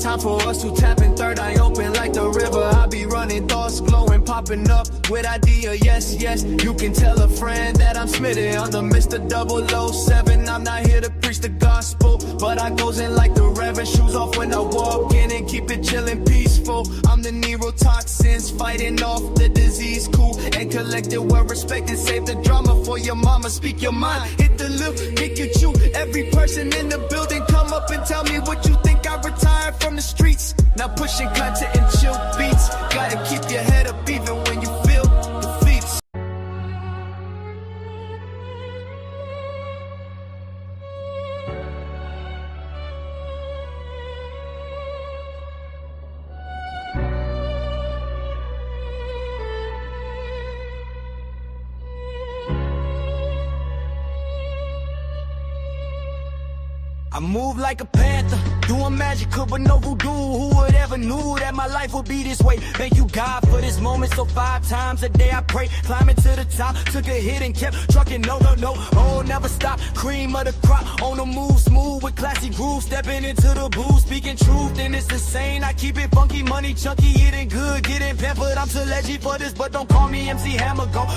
time for us to tap in third eye open like the river. I be running thoughts glowing, popping up with idea. Yes, yes, you can tell a friend that I'm smitten. I'm the Mr. 007. I'm not here to preach the gospel, but I goes in like the reverend. Shoes off when I walk in and keep it chillin' peaceful. I'm the neurotoxins fighting off the disease. Cool and collected, well respected. Save the drama for your mama. Speak your mind, hit the lip, make you chew. Every person in the building, come up and tell me what you think. I retired from the streets, now pushing content and chill beats. Gotta keep your head up even when you feel defeats. I move like a panther, doing magical but no voodoo. Who would ever knew that my life would be this way? Thank you God for this moment, so 5 times a day I pray. Climbing to the top, took a hit and kept trucking. No, oh, never stop, cream of the crop. On the move, smooth with classy groove. Stepping into the booth, speaking truth, and it's insane. I keep it funky, money chunky, eating good, getting pampered. I'm too leggy for this, but don't call me MC Hammer. Go,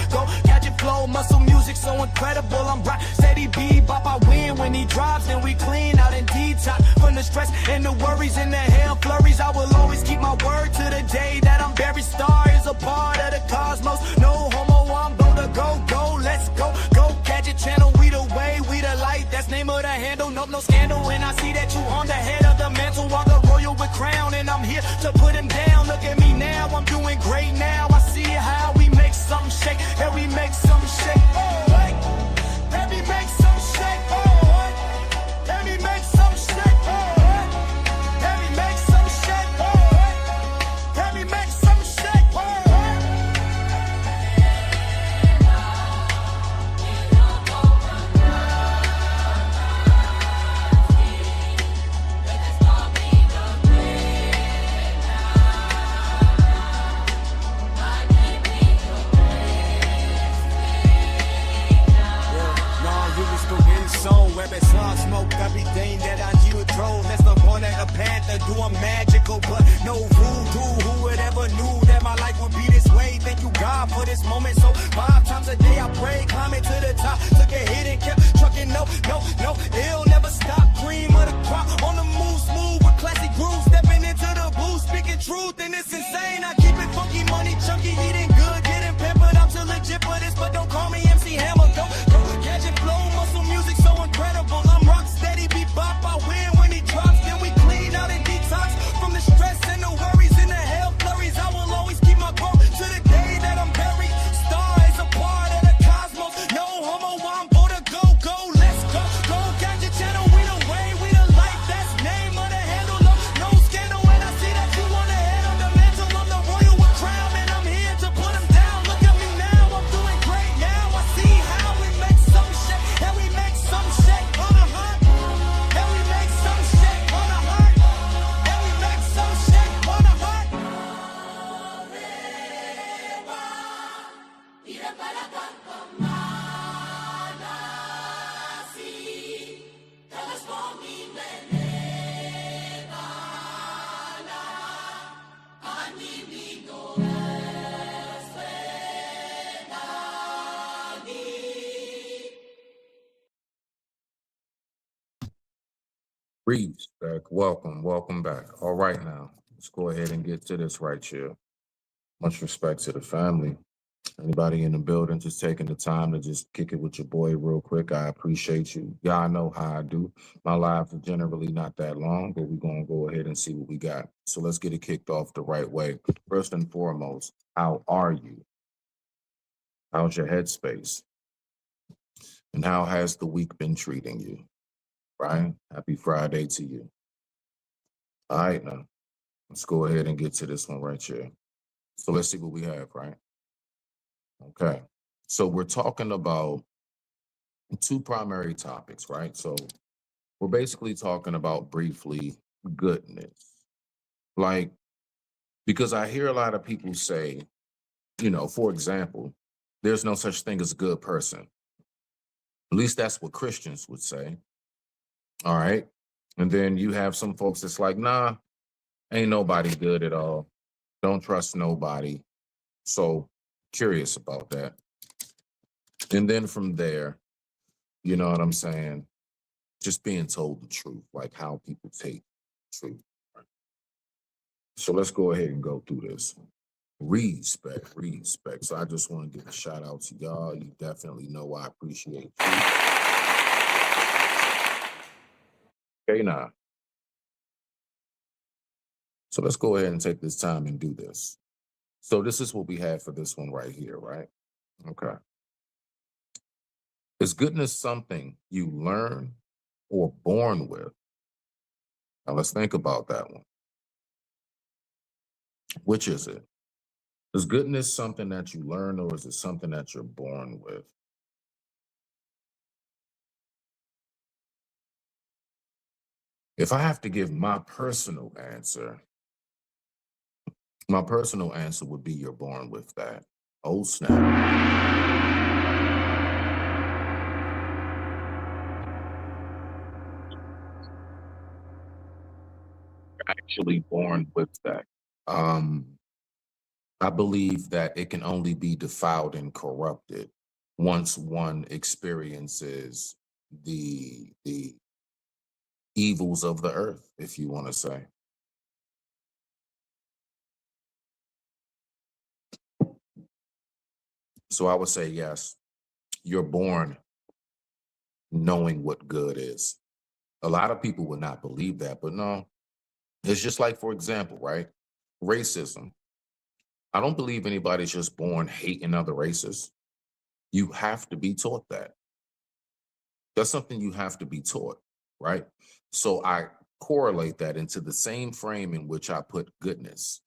catch it flow, muscle music so incredible. I'm rock, steady bebop, I win when he drops, then we clean out and detox from the stress and the worries and the hell flurries. I will always keep my word to the day that I'm buried. Star is a part of the cosmos. No homo, I'm gonna go, let's go. Gadget channel, we the way, we the light. That's name of the handle, nope, no scandal. And I see that you on the head of the mantle, while the royal with crown, and I'm here to put him down. Look at me now, I'm doing great now. I see how we make something shake, and we make something shake. Oh, hey, let me make something shake. Oh, let me make some shake, oh, let me make some shake, oh, let me make some shake, oh. Web slum smoke everything that I do drove. That's the one at a panther doing magical, but no voodoo. Who would ever knew that my life would be this way? Thank you God for this moment. So 5 times a day I pray, climbing to the top, took a hit and kept trucking. No, it'll never stop. Cream of the crop, on the move, smooth with classy grooves. Stepping into the booth, speaking truth, and it's insane. I keep it funky, money chunky, eating good, getting pampered. I'm too legit for this, but don't call me MC Hammer. Go, catch it flow, muscle music so incredible. I'm rock steady, bebop, I win when he drops. Then we clean out and detox from the stress and the worries and the hell flurries. I will always keep my growth to the day that I'm buried. Star is a part of the cosmos. No homo, I'm for the go, let's go. Gadget channel, we the way, we the light. That's name of the handle, no scandal. And I see that you on the head of the mantle. I'm the royal with crown, and I'm here to put him down. Look at me now, I'm doing great now. I see how we make some shake, and we make some shake on the heart, and we make some shake on the heart, and we make some shake on the heart. Reeves, back. Welcome back. All right, now let's go ahead and get to this right here. Much respect to the family. Anybody in the building just taking the time to just kick it with your boy real quick, I appreciate you. Y'all know how I do. My lives are generally not that long, but we're going to go ahead and see what we got. So let's get it kicked off the right way. First and foremost, how are you? How's your headspace? And how has the week been treating you? Right? Happy Friday to you. All right, now let's go ahead and get to this one right here. So let's see what we have, right? Okay. So we're talking about 2 primary topics, right? So we're basically talking about briefly goodness. Like, because I hear a lot of people say, for example, there's no such thing as a good person. At least that's what Christians would say. All right. And then you have some folks that's like, nah, Ain't nobody good at all. Don't trust nobody. So curious about that. And then from there, you know what I'm saying? Just being told the truth, like how people take truth. Right? So let's go ahead and go through this. Respect, respect. So I just want to give a shout out to y'all. You definitely know I appreciate you. Okay, now. So let's go ahead and take this time and do this. So this is what we had for this one right here, right? Okay. Is goodness something you learn or born with? Now let's think about that one. Which is it? Is goodness something that you learn or is it something that you're born with? If I have to give my personal answer would be you're born with that. Oh, snap. Actually born with that. I believe that it can only be defiled and corrupted once one experiences the evils of the earth, if you want to say. So I would say yes, you're born knowing what good is. A lot of people would not believe that, but no, it's just like, for example, right? Racism. I don't believe anybody's just born hating other races. You have to be taught that. That's something you have to be taught, right? So I correlate that into the same frame in which I put goodness.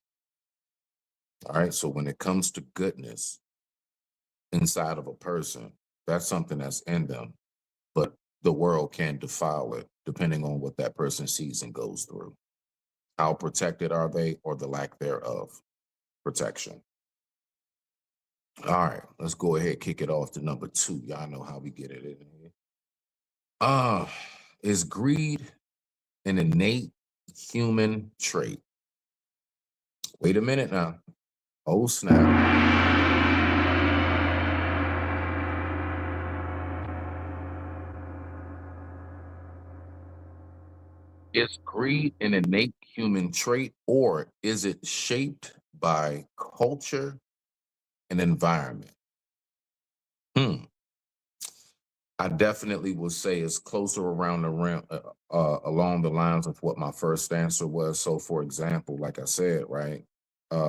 All right. So when it comes to goodness inside of a person, that's something that's in them, but the world can defile it depending on what that person sees and goes through. How protected are they or the lack thereof protection? All right, let's go ahead, kick it off to number 2. Y'all know how we get it in here. Is greed an innate human trait? Wait a minute now. Oh, snap. Is greed an innate human trait or is it shaped by culture and environment? I definitely would say it's closer around the rim, along the lines of what my first answer was. So, for example, like I said, right?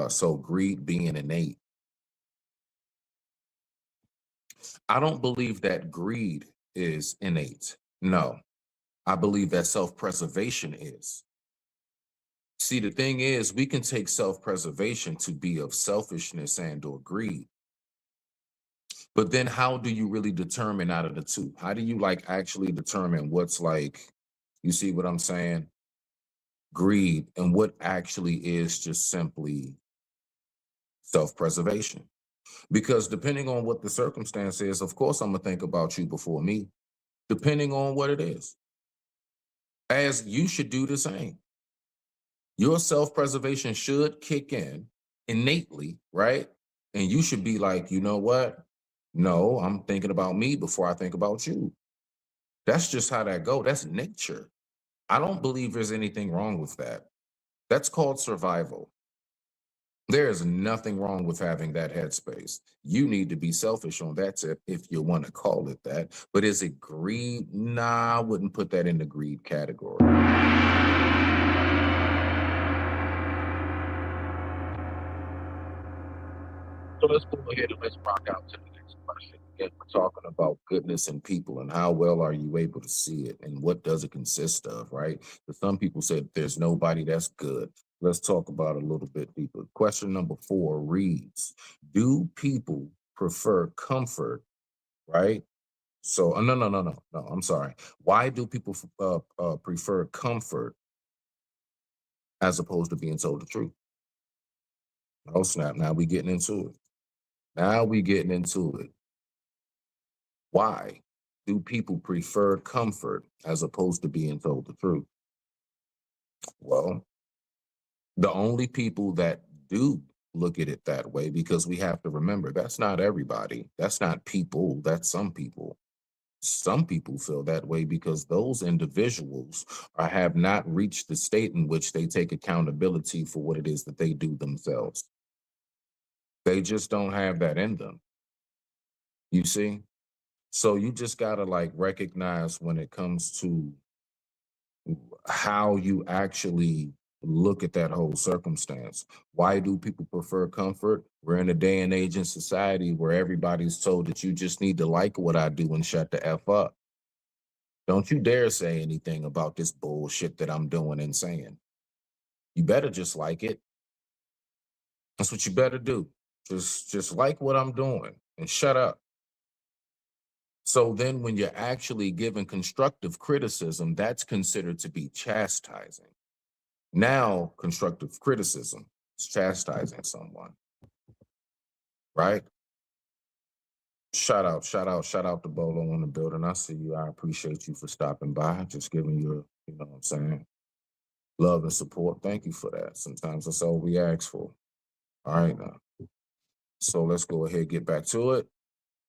So greed being innate. I don't believe that greed is innate. No, I believe that self-preservation is. See, the thing is, we can take self-preservation to be of selfishness and or greed. But then how do you really determine out of the two? How do you like actually determine what's like, you see what I'm saying? Greed and what actually is just simply self-preservation. Because depending on what the circumstance is, of course, I'm gonna think about you before me, depending on what it is. As you should do the same. Your self-preservation should kick in innately, right? And you should be like, you know what? No, I'm thinking about me before I think about you. That's just how that go. That's nature. I don't believe there's anything wrong with that. That's called survival. There is nothing wrong with having that headspace. You need to be selfish on that tip if you want to call it that. But is it greed? Nah, I wouldn't put that in the greed category. So let's go ahead and let's rock out to the next question. Again, we're talking about goodness in people and how well are you able to see it and what does it consist of, right? But some people said there's nobody that's good. Let's talk about it a little bit deeper. Question number 4 reads, do people prefer comfort, right? So, no, I'm sorry. Why do people prefer comfort as opposed to being told the truth? Oh, snap. Now we getting into it. Now we getting into it. Why do people prefer comfort as opposed to being told the truth? Well, The only people that do look at it that way, because we have to remember that's not everybody. That's not people. That's some people. Some people feel that way because those individuals have not reached the state in which they take accountability for what it is that they do themselves. They just don't have that in them. You see? So you just got to like recognize when it comes to how you actually look at that whole circumstance. Why do people prefer comfort? We're in a day and age in society where everybody's told that you just need to like what I do and shut the F up. Don't you dare say anything about this bullshit that I'm doing and saying. You better just like it. That's what you better do. Just like what I'm doing and shut up. So then when you're actually giving constructive criticism, that's considered to be chastising. Now, constructive criticism is chastising someone, right? Shout out to Bolo in the building. I see you. I appreciate you for stopping by. Just giving you, you know what I'm saying, love and support. Thank you for that. Sometimes that's all we ask for. All right, now. So let's go ahead and get back to it.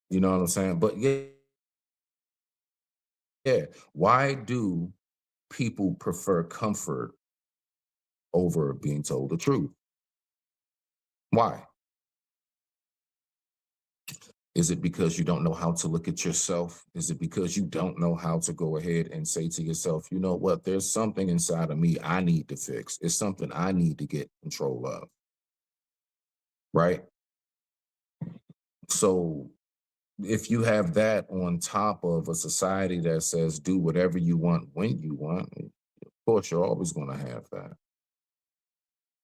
You know what I'm saying? But yeah. Why do people prefer comfort over being told the truth? Why? Is it because you don't know how to look at yourself? Is it because you don't know how to go ahead and say to yourself, you know what, there's something inside of me I need to fix. It's something I need to get control of, right? So if you have that on top of a society that says do whatever you want when you want, of course, you're always going to have that,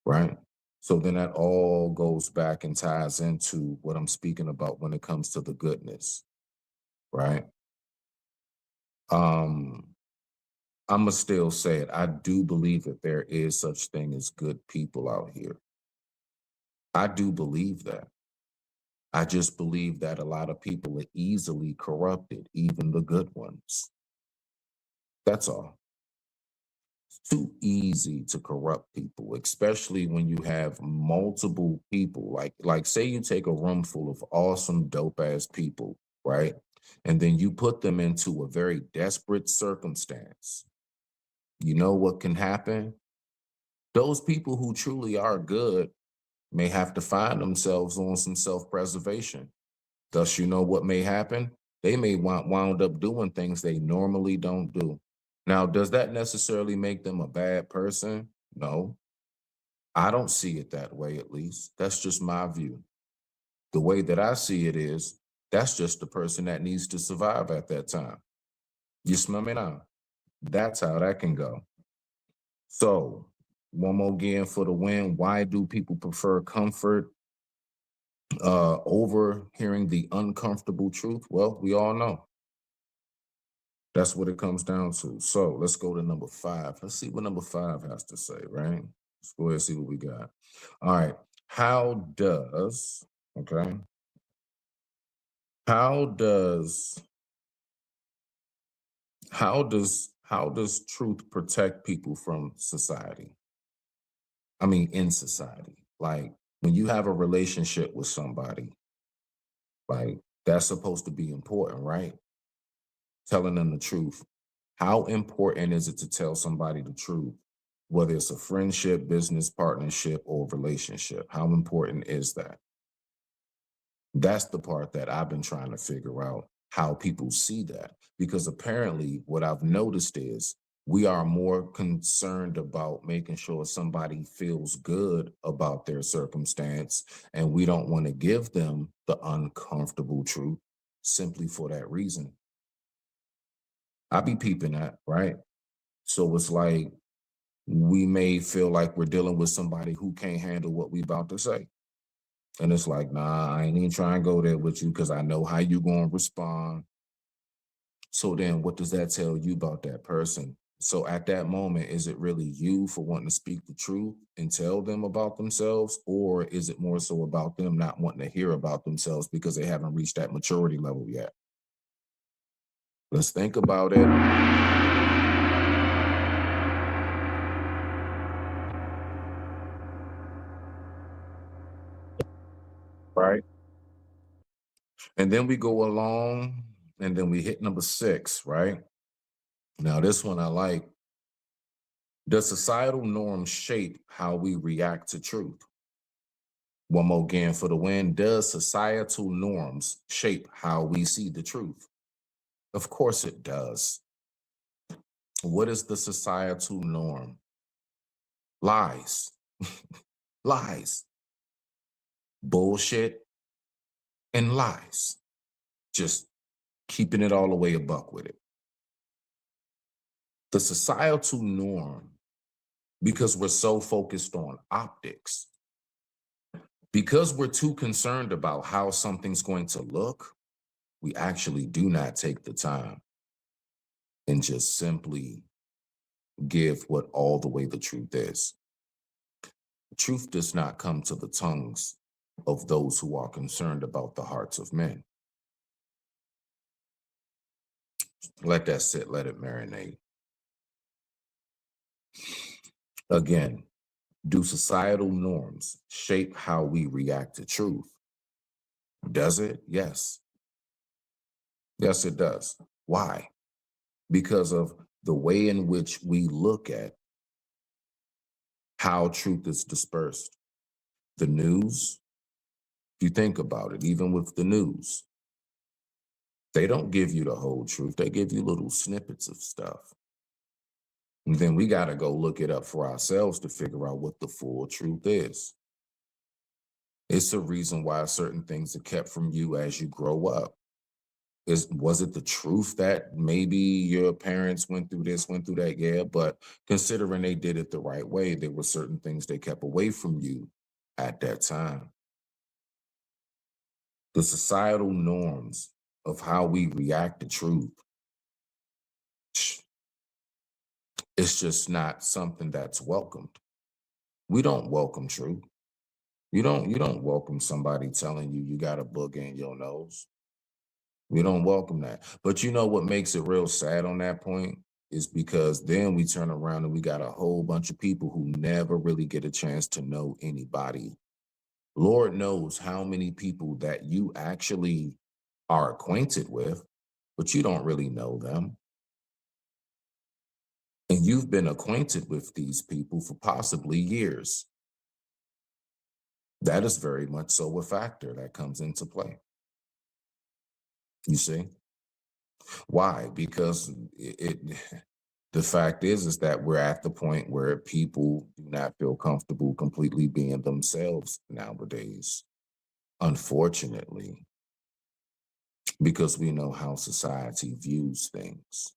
right? So then that all goes back and ties into what I'm speaking about when it comes to the goodness, right? I'ma still say it. I do believe that there is such thing as good people out here. I do believe that. I just believe that a lot of people are easily corrupted, even the good ones. That's all. It's too easy to corrupt people, especially when you have multiple people. Like say you take a room full of awesome, dope ass people, right? And then you put them into a very desperate circumstance. You know what can happen? Those people who truly are good may have to find themselves on some self-preservation. Thus, you know what may happen? They may wound up doing things they normally don't do. Now, does that necessarily make them a bad person? No, I don't see it that way, at least. That's just my view. The way that I see it is, that's just the person that needs to survive at that time. You smell me now? That's how that can go. So, one more again for the win. Why do people prefer comfort over hearing the uncomfortable truth? Well, we all know. That's what it comes down to. So let's go to number 5. Let's see what number 5 has to say, right? Let's go ahead and see what we got. All right. How does how does truth protect people from society? I mean, in society. Like when you have a relationship with somebody, like that's supposed to be important, right? Telling them the truth. How important is it to tell somebody the truth, whether it's a friendship, business partnership, or relationship? How important is that? That's the part that I've been trying to figure out how people see that. Because apparently, what I've noticed is we are more concerned about making sure somebody feels good about their circumstance, and we don't want to give them the uncomfortable truth simply for that reason. I be peeping that, right? So it's like we may feel like we're dealing with somebody who can't handle what we about to say. And it's like, nah, I ain't even trying to go there with you because I know how you going to respond. So then what does that tell you about that person? So at that moment, is it really you for wanting to speak the truth and tell them about themselves? Or is it more so about them not wanting to hear about themselves because they haven't reached that maturity level yet? Let's think about it. right? And then we go along and then we hit number 6, right? Now, this one I like. Does societal norms shape how we react to truth? One more again for the win. Does societal norms shape how we see the truth? Of course it does. What is the societal norm? Lies. Lies. Bullshit and lies. Just keeping it all the way a buck with it. The societal norm, because we're so focused on optics, because we're too concerned about how something's going to look, we actually do not take the time and just simply give what all the way the truth is. The truth does not come to the tongues of those who are concerned about the hearts of men. Let that sit, let it marinate. Again, do societal norms shape how we react to truth? Does it? Yes. Yes, it does. Why? Because of the way in which we look at how truth is dispersed. The news, if you think about it, even with the news, they don't give you the whole truth. They give you little snippets of stuff. And then we got to go look it up for ourselves to figure out what the full truth is. It's the reason why certain things are kept from you as you grow up. Was it the truth that maybe your parents went through this, went through that? Yeah, but considering they did it the right way, there were certain things they kept away from you at that time. The societal norms of how we react to truth, it's just not something that's welcomed. We don't welcome truth. You don't welcome somebody telling you got a booger in your nose. We don't welcome that. But you know what makes it real sad on that point is because then we turn around and we got a whole bunch of people who never really get a chance to know anybody. Lord knows how many people that you actually are acquainted with, but you don't really know them. And you've been acquainted with these people for possibly years. That is very much so a factor that comes into play. You see? Why? Because the fact is that we're at the point where people do not feel comfortable completely being themselves nowadays, unfortunately, because we know how society views things.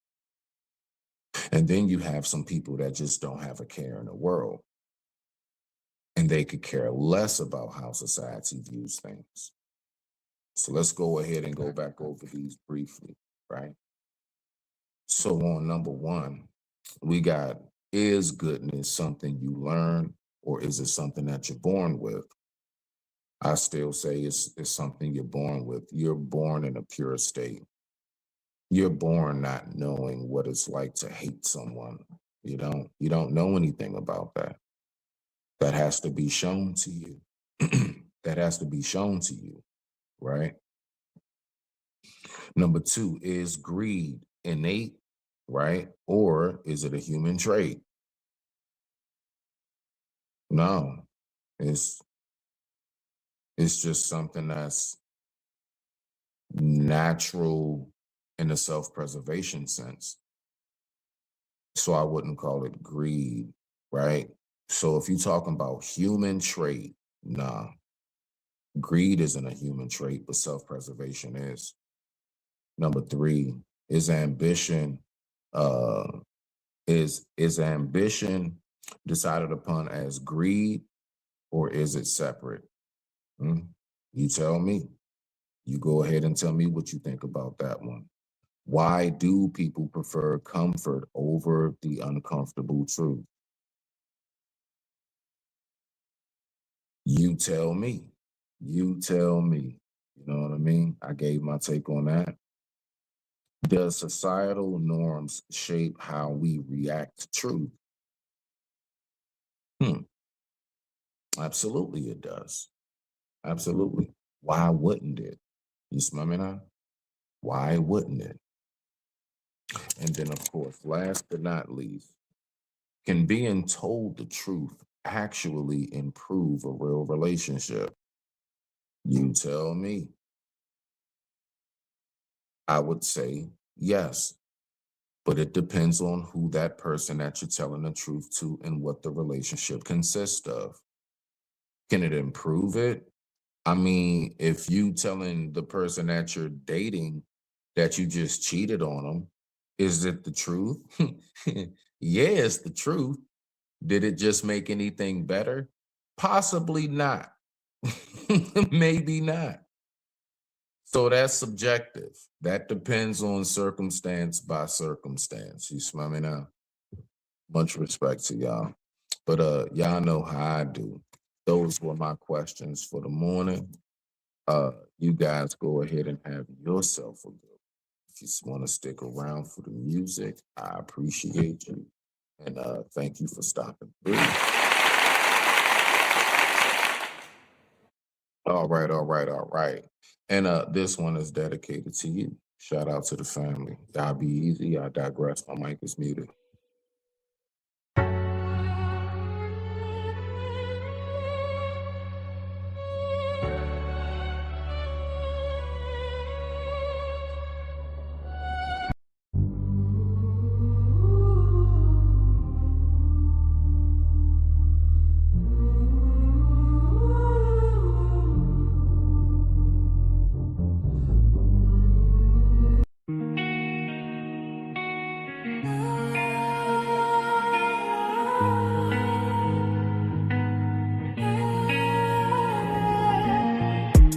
And then you have some people that just don't have a care in the world, and they could care less about how society views things. So let's go ahead and go back over these briefly, right? So on number 1, we got, is goodness something you learn or is it something that you're born with? I still say it's something you're born with. You're born in a pure state. You're born not knowing what it's like to hate someone. You don't know anything about that. That has to be shown to you. That has to be shown to you, right? Number 2, is greed innate, right? Or is it a human trait? No, it's just something that's natural in a self-preservation sense. So I wouldn't call it greed, right? So if you're talking about human trait, nah, greed isn't a human trait, but self-preservation is. Number 3, is ambition, is ambition decided upon as greed or is it separate? You tell me. You go ahead and tell me what you think about that one. Why do people prefer comfort over the uncomfortable truth? You tell me. You tell me. You know what I mean? I gave my take on that. Does societal norms shape how we react to truth? Absolutely, it does. Absolutely. Why wouldn't it? You smell me now? Why wouldn't it? And then, of course, last but not least, can being told the truth actually improve a real relationship? You tell me. I would say yes, but it depends on who that person that you're telling the truth to and what the relationship consists of. Can it improve it? I mean, if you telling the person that you're dating that you just cheated on them, is it the truth? Yeah, it's the truth. Did it just make anything better? Possibly not. Maybe not. So that's subjective. That depends on circumstance by circumstance. You smell me now? Much respect to y'all. But y'all know how I do. Those were my questions for the morning. You guys go ahead and have yourself a good one. If you want to stick around for the music, I appreciate you. And thank you for stopping through. All right. And this one is dedicated to you. Shout out to the family. Y'all be easy. I digress. My mic is muted.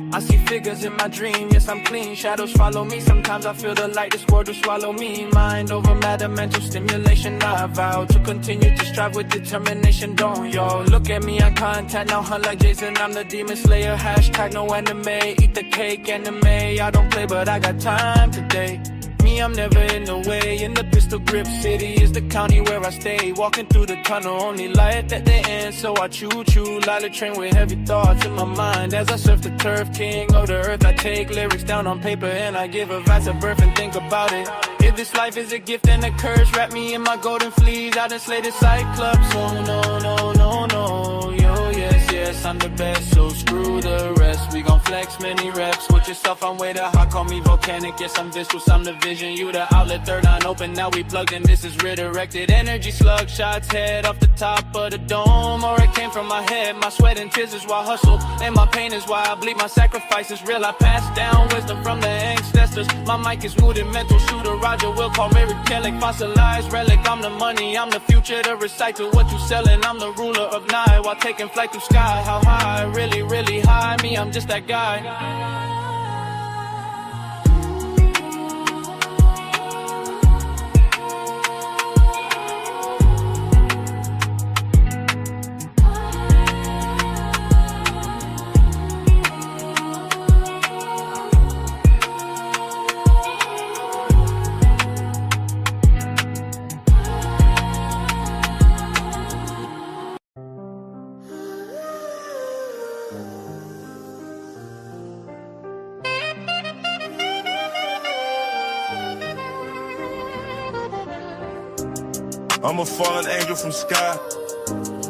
I see figures in my dream, yes I'm clean, shadows follow me. Sometimes I feel the light, this world will swallow me. Mind over matter, mental stimulation. I vow to continue to strive with determination. Don't y'all look at me, I contact now hunt like Jason, I'm the demon slayer. Hashtag no anime, eat the cake anime. I don't play but I got time today. Me, I'm never in the way. In the pistol grip city is the county where I stay. Walking through the tunnel, only light at the end. So I choo-choo, light a train with heavy thoughts in my mind. As I surf the turf, king of the earth, I take lyrics down on paper and I give a vast of birth and think about it. If this life is a gift and a curse, wrap me in my golden fleece. I done slayed the Cyclops, oh no. Yo, yes, I'm the best, so screw the rest. We gon' flex many reps. With yourself, I'm way too hot, call me volcanic. Yes, I'm visceral, I'm the vision. You the outlet, third eye open, now we plugged in. This is redirected energy, slug shots, head off the top of the dome. Or it came from my head, my sweat and tears is why I hustle. And my pain is why I bleed, my sacrifice is real. I pass down wisdom from the ancestors. My mic is rooted, mental shooter, Roger will call Mary Kelly. Fossilized relic, I'm the money, I'm the future. To recycle what you selling, I'm the ruler of night. While taking flight through sky, how high, really high. Me, I'm just that guy. I'm a fallen angel from sky.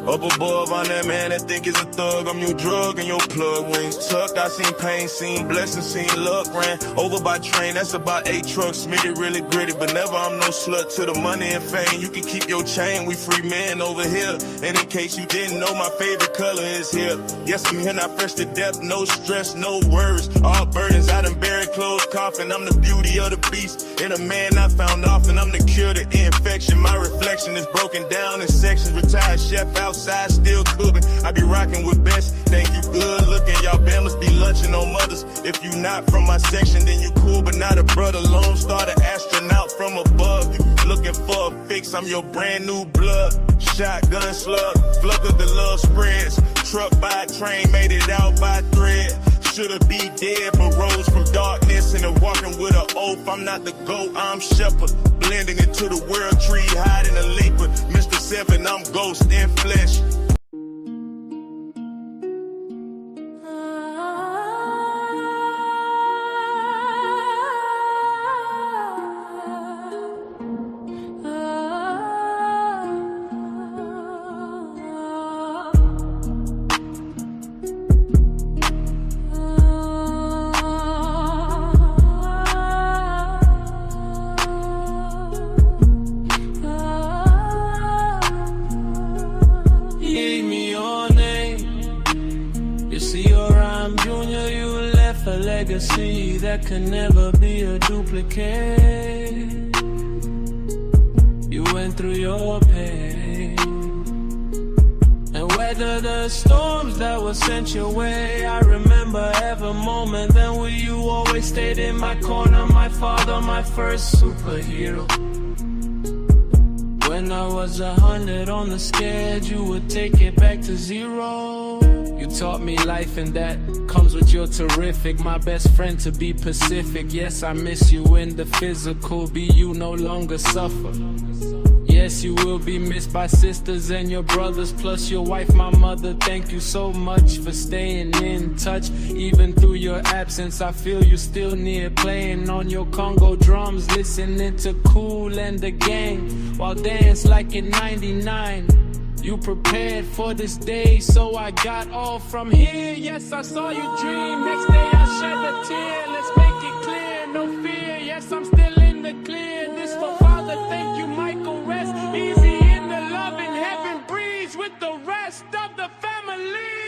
Up above, I'm that man that think is a thug. I'm your drug and your plug. Wings tucked, I seen pain, seen blessings, seen luck. Ran over by train, that's about 8 trucks. Made it really gritty, but never I'm no slut to the money and fame. You can keep your chain, we free men over here. And in case you didn't know, my favorite color is here. Yes, I'm here, not fresh to death, no stress, no worries. All burdens, I done buried, closed coffin. I'm the beauty of the beast, and a man I found often. I'm the cure to infection, my reflection is broken down in sections. Retired chef outside, still cooking. I be rocking with best, thank you, good looking. Y'all must be lunching on mothers. If you not from my section, then you cool, but not a brother. Lone Star, the astronaut from above. You looking for a fix, I'm your brand new blood. Shotgun slug, flood of the love spreads. Truck by train, made it out by thread. Should've be dead, but rose from darkness and walking with an oath. I'm not the goat, I'm shepherd. Blending into the world tree, hiding a leaper. Mr. 7, I'm ghost in flesh. See your rhyme, Junior, you left a legacy that can never be a duplicate. You went through your pain and weathered the storms that were sent your way. I remember every moment then when you always stayed in my corner. My father, my first superhero. When I was 100 on the scale, you would take it back to 0. You taught me life and that comes with your terrific. My best friend to be Pacific. Yes, I miss you in the physical. Be you no longer suffer. Yes, you will be missed by sisters and your brothers, plus your wife, my mother. Thank you so much for staying in touch. Even through your absence, I feel you still near. Playing on your Congo drums, listening to Kool and the Gang, while dance like in 99. You prepared for this day, so I got all from here. Yes, I saw you dream. Next day I shed a tear. Let's make it clear, no fear. Yes, I'm still in the clear. This for Father, thank you, Michael. Rest easy in the love in heaven. Breeze with the rest of the family.